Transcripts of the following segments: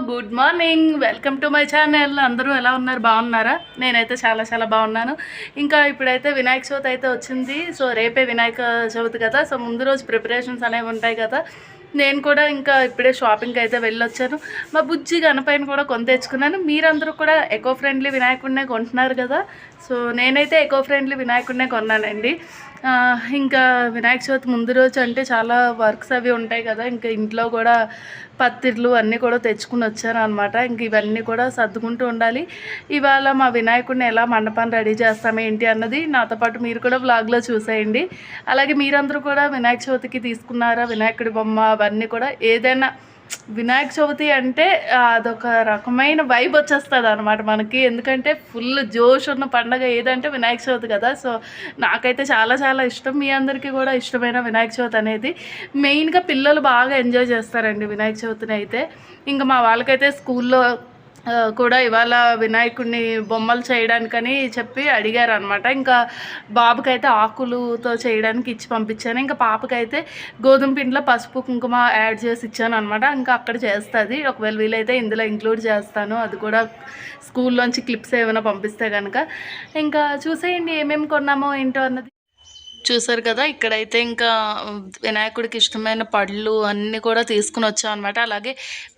Good morning. Welcome to my channel. అందరూ ఎలా ఉన్నారు? బాగున్నారా? నేనైతే చాలా చాలా బాగున్నాను. ఇంకా ఇప్పుడైతే వినాయక చవితి అయితే వచ్చింది. సో రేపే వినాయక చవితి కదా. సో ముందు రోజు ప్రిపరేషన్స్ అనేవి ఉంటాయి కదా. నేను కూడా ఇంకా ఇప్పుడే షాపింగ్కి అయితే వెళ్ళొచ్చాను. మా బుజ్జి గణపైన కూడా కొని తెచ్చుకున్నాను. మీరందరూ కూడా ఎకో ఫ్రెండ్లీ వినాయకుడినే కొంటున్నారు కదా. సో నేనైతే ఎకో ఫ్రెండ్లీ వినాయకుడినే కొన్నానండి. ఇంకా వినాయక చవితి ముందు రోజు అంటే చాలా వర్క్స్ అవి ఉంటాయి కదా. ఇంకా ఇంట్లో కూడా పత్తిర్లు అన్నీ కూడా తెచ్చుకుని వచ్చాను అనమాట. ఇంక ఇవన్నీ కూడా సర్దుకుంటూ ఉండాలి. ఇవాళ మా వినాయకుడిని ఎలా మండపాన్ని రెడీ చేస్తాము ఏంటి అన్నది నాతో పాటు మీరు కూడా వ్లాగ్లో చూసేయండి. అలాగే మీరందరూ కూడా వినాయక చవితికి తీసుకున్నారా వినాయకుడి బొమ్మ అవన్నీ కూడా. ఏదైనా వినాయక చవితి అంటే అదొక రకమైన వైబ్ వచ్చేస్తుంది అనమాట మనకి. ఎందుకంటే ఫుల్ జోష్ ఉన్న పండగ ఏదంటే వినాయక చవితి కదా. సో నాకైతే చాలా చాలా ఇష్టం. మీ అందరికీ కూడా ఇష్టమైన వినాయక చవితి అనేది. మెయిన్గా పిల్లలు బాగా ఎంజాయ్ చేస్తారండి వినాయక చవితిని అయితే. ఇంకా మా వాళ్ళకైతే స్కూల్లో కూడా ఇవాళ వినాయకుడిని బొమ్మలు చేయడానికని చెప్పి అడిగారు అనమాట. ఇంకా బాబుకైతే ఆకులతో చేయడానికి ఇచ్చి పంపించాను. ఇంకా పాపకైతే గోధుమ పిండిలో పసుపు కుంకుమ యాడ్ చేసి ఇచ్చాను అనమాట. ఇంకా అక్కడ చేస్తుంది. ఒకవేళ వీలైతే ఇందులో ఇంక్లూడ్ చేస్తాను. అది కూడా స్కూల్లోంచి క్లిప్స్ ఏమైనా పంపిస్తే కనుక. ఇంకా చూసేయండి ఏమేమి కొన్నామో ఏంటో అన్నది. చూసారు కదా. ఇక్కడైతే ఇంకా వినాయకుడికి ఇష్టమైన పళ్ళు అన్నీ కూడా తీసుకుని వచ్చాం అనమాట. అలాగే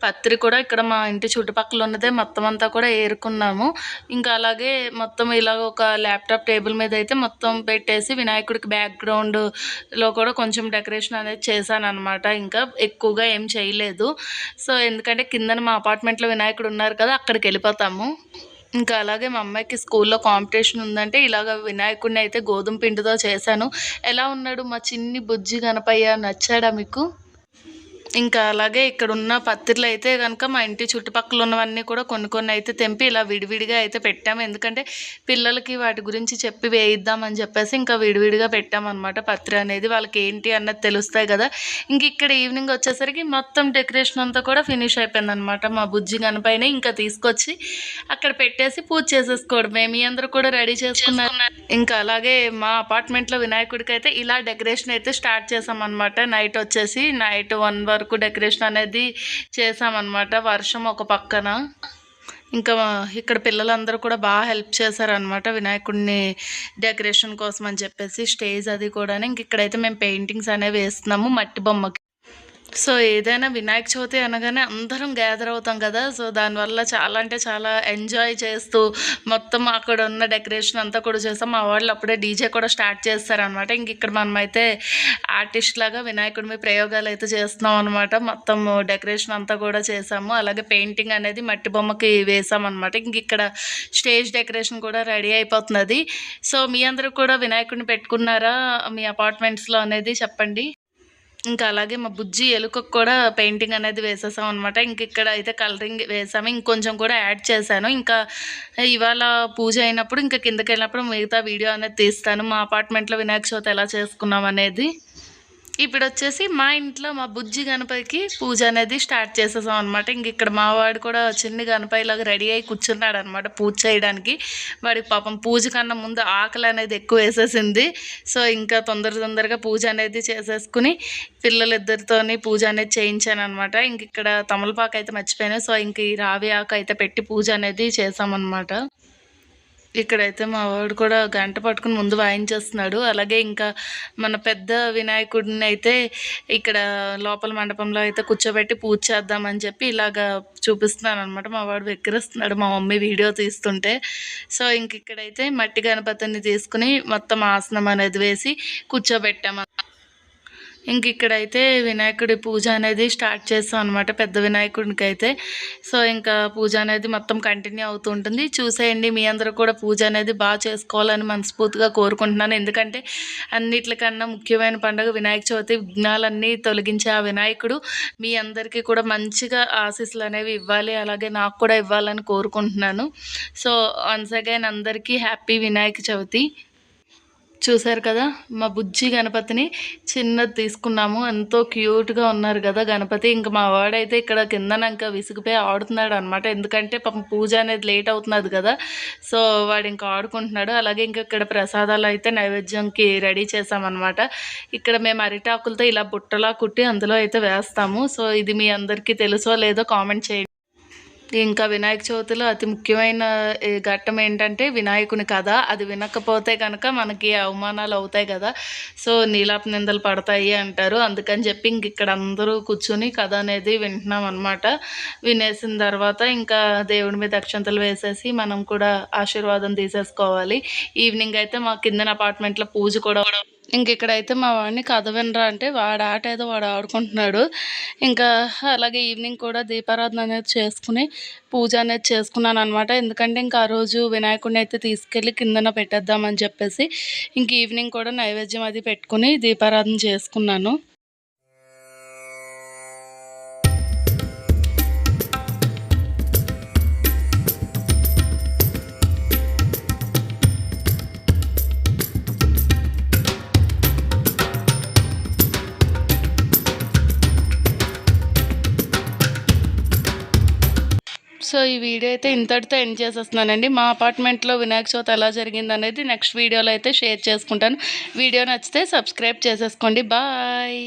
పత్రి కూడా ఇక్కడ మా ఇంటి చుట్టుపక్కల ఉన్నదే మొత్తం అంతా కూడా ఏరుకున్నాము. ఇంకా అలాగే మొత్తం ఇలాగ ఒక ల్యాప్టాప్ టేబుల్ మీద అయితే మొత్తం పెట్టేసి వినాయకుడికి బ్యాక్గ్రౌండ్లో కూడా కొంచెం డెకరేషన్ అనేది చేశాను అనమాట. ఇంకా ఎక్కువగా ఏం చేయలేదు. సో ఎందుకంటే కిందన మా అపార్ట్మెంట్లో వినాయకుడు ఉన్నారు కదా, అక్కడికి వెళ్ళిపోతాము. ఇంకా అలాగే మా అమ్మాయికి స్కూల్లో కాంపిటీషన్ ఉందంటే ఇలాగ వినాయకుడిని అయితే గోధుమ పిండితో చేశాను. ఎలా ఉన్నాడు మా చిన్ని బుజ్జి గణపయ్య? నచ్చాడా మీకు? ఇంకా అలాగే ఇక్కడ ఉన్న పత్తిర్లు అయితే కనుక మా ఇంటి చుట్టుపక్కల ఉన్నవన్నీ కూడా కొన్ని అయితే తెంపి ఇలా విడివిడిగా అయితే పెట్టాము. ఎందుకంటే పిల్లలకి వాటి గురించి చెప్పి వేయిద్దామని చెప్పేసి ఇంకా విడివిడిగా పెట్టామన్నమాట. పత్రి అనేది వాళ్ళకి ఏంటి అన్నది తెలుస్తాయి కదా. ఇంక ఇక్కడ ఈవినింగ్ వచ్చేసరికి మొత్తం డెకరేషన్ అంతా కూడా ఫినిష్ అయిపోయింది అనమాట. మా బుజ్జి గణపైన ఇంకా తీసుకొచ్చి అక్కడ పెట్టేసి పూజ చేసేసుకోవడమే. మీ అందరూ కూడా రెడీ చేసుకున్నారు. ఇంకా అలాగే మా అపార్ట్మెంట్లో వినాయకుడికి అయితే ఇలా డెకరేషన్ అయితే స్టార్ట్ చేసామన్నమాట. నైట్ వచ్చేసి నైట్ 1 వరకు డెకరేషన్ అనేది చేసామన్నమాట. వర్షం ఒక పక్కన. ఇంకా ఇక్కడ పిల్లలందరూ కూడా బాగా హెల్ప్ చేశారనమాట వినాయకుడిని డెకరేషన్ కోసం అని చెప్పేసి. స్టేజ్ అది కూడా ఇంక ఇక్కడైతే మేము పెయింటింగ్స్ అనేవి వేస్తున్నాము మట్టి బొమ్మకి. సో ఏదైనా వినాయక చవితి అనగానే అందరం గ్యాదర్ అవుతాం కదా. సో దానివల్ల చాలా అంటే చాలా ఎంజాయ్ చేస్తూ మొత్తం అక్కడ ఉన్న డెకరేషన్ అంతా కూడా చేస్తాం. మా వాళ్ళు అప్పుడే డీజే కూడా స్టార్ట్ చేస్తారనమాట. ఇంక ఇక్కడ మనమైతే ఆర్టిస్ట్ లాగా వినాయకుడి మీద ప్రయోగాలు అయితే చేస్తున్నాం అనమాట. మొత్తం డెకరేషన్ అంతా కూడా చేసాము. అలాగే పెయింటింగ్ అనేది మట్టి బొమ్మకి వేసామన్నమాట. ఇంక ఇక్కడ స్టేజ్ డెకరేషన్ కూడా రెడీ అయిపోతున్నది. సో మీ అందరూ కూడా వినాయకుడిని పెట్టుకున్నారా మీ అపార్ట్మెంట్స్లో అనేది చెప్పండి. ఇంకా అలాగే మా బుజ్జి ఎలుకకు కూడా పెయింటింగ్ అనేది వేసేసాం అనమాట. ఇంక ఇక్కడ అయితే కలరింగ్ వేసాము. ఇంకొంచెం కూడా యాడ్ చేశాను. ఇంకా ఇవాళ పూజ అయినప్పుడు ఇంకా కిందకి వెళ్ళినప్పుడు మిగతా వీడియో అనేది తీస్తాను మా అపార్ట్మెంట్లో వినాయక చవితి ఎలా చేసుకున్నాం అనేది. ఇప్పుడు వచ్చేసి మా ఇంట్లో మా బుజ్జి గణపతికి పూజ అనేది స్టార్ట్ చేసేసాం అనమాట. ఇంక ఇక్కడ మా వాడు కూడా చిన్ని గణపతిలాగా రెడీ అయ్యి కూర్చున్నాడు అనమాట పూజ చేయడానికి. వాడికి పాపం పూజ కన్నా ముందు ఆకలి అనేది ఎక్కువ వేసేసింది. సో ఇంకా తొందరగా పూజ అనేది చేసేసుకుని పిల్లలిద్దరితోని పూజ అనేది చేయించాను అనమాట. ఇంక ఇక్కడ తమలపాకు అయితే మర్చిపోయాను. సో ఇంక ఈ రావి ఆకు అయితే పెట్టి పూజ అనేది చేసామన్నమాట. ఇక్కడైతే మా వాడు కూడా గంట పట్టుకుని ముందు వాయించేస్తున్నాడు. అలాగే ఇంకా మన పెద్ద వినాయకుడిని అయితే ఇక్కడ లోపల మండపంలో అయితే కూర్చోబెట్టి పూజ చేద్దామని చెప్పి ఇలాగా చూపిస్తున్నాను అనమాట. మా వాడు వెక్కిరిస్తున్నాడు మా మమ్మీ వీడియో తీస్తుంటే. సో ఇంక ఇక్కడైతే మట్టి గణపతిని తీసుకుని మొత్తం ఆసనం అనేది వేసి కూర్చోబెట్టాము. ఇంక ఇక్కడైతే వినాయకుడి పూజ అనేది స్టార్ట్ చేస్తాం అనమాట పెద్ద వినాయకుడికి అయితే. సో ఇంకా పూజ అనేది మొత్తం కంటిన్యూ అవుతూ ఉంటుంది. చూసేయండి. మీ అందరూ కూడా పూజ అనేది బాగా చేసుకోవాలని మనస్ఫూర్తిగా కోరుకుంటున్నాను. ఎందుకంటే అన్నిట్లకన్నా ముఖ్యమైన పండుగ వినాయక చవితి. విఘ్నాలన్నీ తొలగించే ఆ వినాయకుడు మీ అందరికీ కూడా మంచిగా ఆశీస్సులు అనేవి ఇవ్వాలి. అలాగే నాకు కూడా ఇవ్వాలని కోరుకుంటున్నాను. సో వన్స్ అగైన్ అందరికీ హ్యాపీ వినాయక చవితి. చూసారు కదా మా బుజ్జి గణపతిని చిన్నది తీసుకున్నాము. ఎంతో క్యూట్గా ఉన్నారు కదా గణపతి. ఇంకా మా వాడైతే ఇక్కడ కిందన ఇంకా విసిగిపోయి ఆడుతున్నాడు అనమాట. ఎందుకంటే పాపం పూజ అనేది లేట్ అవుతున్నది కదా. సో వాడు ఇంకా ఆడుకుంటున్నాడు. అలాగే ఇంకా ఇక్కడ ప్రసాదాలు అయితే నైవేద్యంకి రెడీ చేసామన్నమాట. ఇక్కడ మేము అరిటాకులతో ఇలా బుట్టలా కుట్టి అందులో అయితే వేస్తాము. సో ఇది మీ అందరికీ తెలుసో లేదో కామెంట్ చేయండి. ఇంకా వినాయక చవితిలో అతి ముఖ్యమైన ఘట్టం ఏంటంటే వినాయకుని కథ. అది వినకపోతే కనుక మనకి అవమానాలు అవుతాయి కదా. సో నీలాప నిందలు పడతాయి అంటారు. అందుకని చెప్పి ఇంక ఇక్కడ అందరూ కూర్చుని కథ అనేది వింటున్నాం అనమాట. వినేసిన తర్వాత ఇంకా దేవుడి మీద అక్షంతలు వేసేసి మనం కూడా ఆశీర్వాదం తీసేసుకోవాలి. ఈవినింగ్ అయితే మా కిందన అపార్ట్మెంట్లో పూజ కూడా. ఇంక ఇక్కడైతే మా వాడిని కథ వినరా అంటే వాడు ఆట ఏదో వాడు ఆడుకుంటున్నాడు. ఇంకా అలాగే ఈవినింగ్ కూడా దీపారాధన అనేది చేసుకుని పూజ అనేది చేసుకున్నాను అనమాట. ఎందుకంటే ఇంకా ఆ రోజు వినాయకుడిని అయితే తీసుకెళ్ళి కిందన పెట్టేద్దామని చెప్పేసి ఇంక ఈవినింగ్ కూడా నైవేద్యం అది పెట్టుకుని దీపారాధన చేసుకున్నాను. సో ఈ వీడియో అయితే ఇంతటితో ఎండ్ చేసేస్తున్నానండి. మా అపార్ట్మెంట్లో వినాయక చవితి ఎలా జరిగిందనేది నెక్స్ట్ వీడియోలో అయితే షేర్ చేసుకుంటాను. వీడియో నచ్చితే సబ్స్క్రైబ్ చేసేసుకోండి. బాయ్.